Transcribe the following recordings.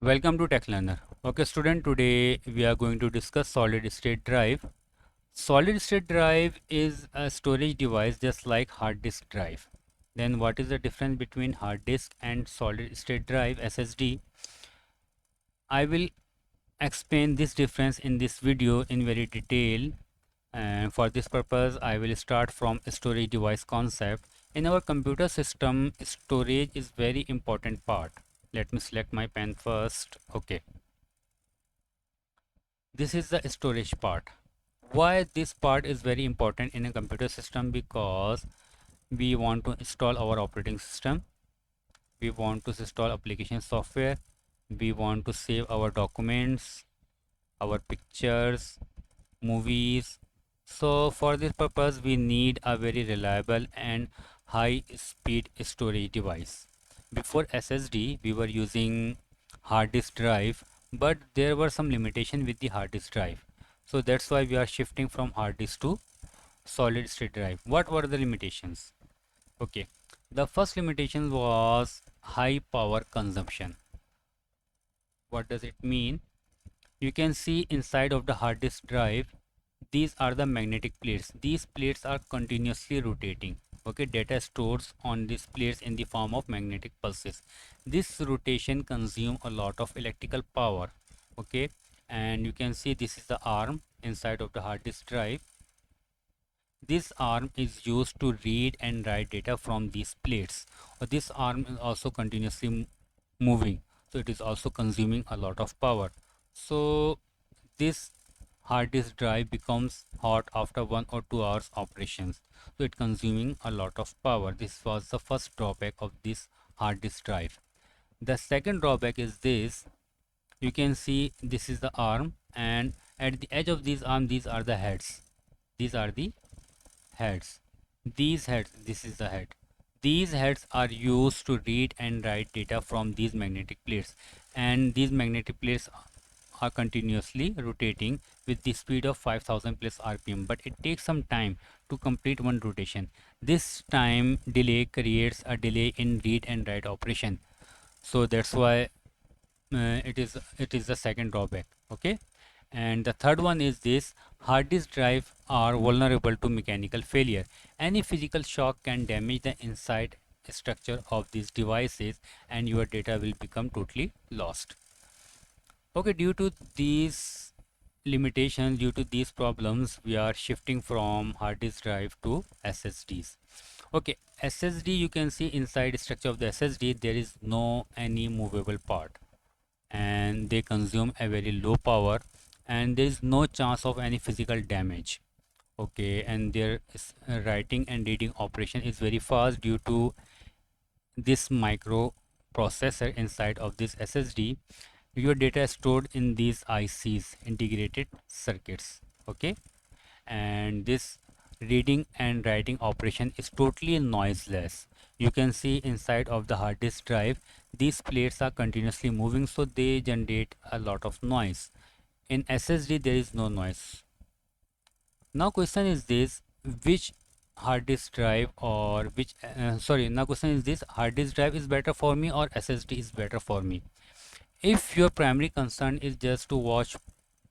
Welcome to Tech Learner. Okay, student, today we are going to discuss solid state drive. Solid state drive is a storage device just like hard disk drive. Then what is the difference between hard disk and solid state drive SSD? I will explain this difference in this video in very detail. And for this purpose, I will start from storage device concept. In our computer system, storage is very important part. Let me select my pen first. Okay. This is the storage part. Why this part is very important in a computer system? Because we want to install our operating system, we want to install application software, we want to save our documents, our pictures, movies. So for this purpose we need a very reliable and high speed storage device. Before SSD we were using hard disk drive, but there were some limitation with the hard disk drive. So that's why we are shifting from hard disk to solid state drive. What were the limitations? Okay, the first limitation was high power consumption. What does it mean? You can see inside of the hard disk drive, these are the magnetic plates. These plates are continuously rotating. Okay, data stores on these plates in the form of magnetic pulses. This rotation consume a lot of electrical power. Okay, and you can see this is the arm inside of the hard disk drive. This arm is used to read and write data from these plates. This arm is also continuously moving, so it is also consuming a lot of power. So this hard disk drive becomes hot after 1 or 2 hours operations, so it consuming a lot of power. This was the first drawback of this hard disk drive. The second drawback is this. You can see this is the arm, and at the edge of this arm these are the heads. These are the heads. These heads, this is the head. These heads are used to read and write data from these magnetic plates, and these magnetic plates are continuously rotating with the speed of 5000 plus rpm, but it takes some time to complete one rotation. This time delay creates a delay in read and write operation, so that's why it is the second drawback. Okay, and the third one is this: hard disk drive are vulnerable to mechanical failure. Any physical shock can damage the inside structure of these devices, and your data will become totally lost. Okay, due to these limitations, due to these problems, we are shifting from hard disk drive to SSDs. Okay, SSD, you can see inside structure of the SSD there is no any movable part, and they consume a very low power, and there is no chance of any physical damage. Okay, and their writing and reading operation is very fast due to this microprocessor inside of this SSD. Your data is stored in these ICs, integrated circuits. Okay, and this reading and writing operation is totally noiseless. You can see inside of the hard disk drive these plates are continuously moving, so they generate a lot of noise. In SSD there is no noise. Now question is this: which hard disk drive or which sorry now question is this: hard disk drive is better for me or SSD is better for me? If your primary concern is just to watch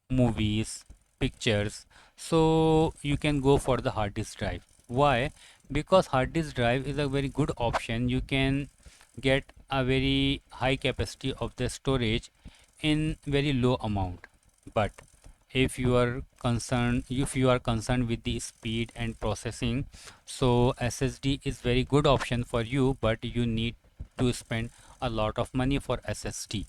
movies, pictures, so you can go for the hard disk drive. Why? Because hard disk drive is a very good option. You can get a very high capacity of the storage in very low amount. But if you are concerned with the speed and processing, so SSD is very good option for you, but you need to spend a lot of money for SSD.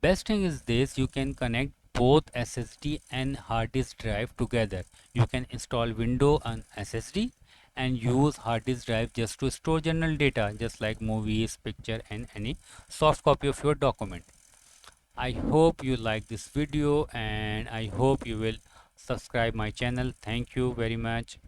Best thing is this: you can connect both SSD and hard disk drive together. You can install Windows on SSD and use hard disk drive just to store general data, just like movies, picture, and any soft copy of your document. I hope you like this video, and I hope you will subscribe my channel. Thank you very much.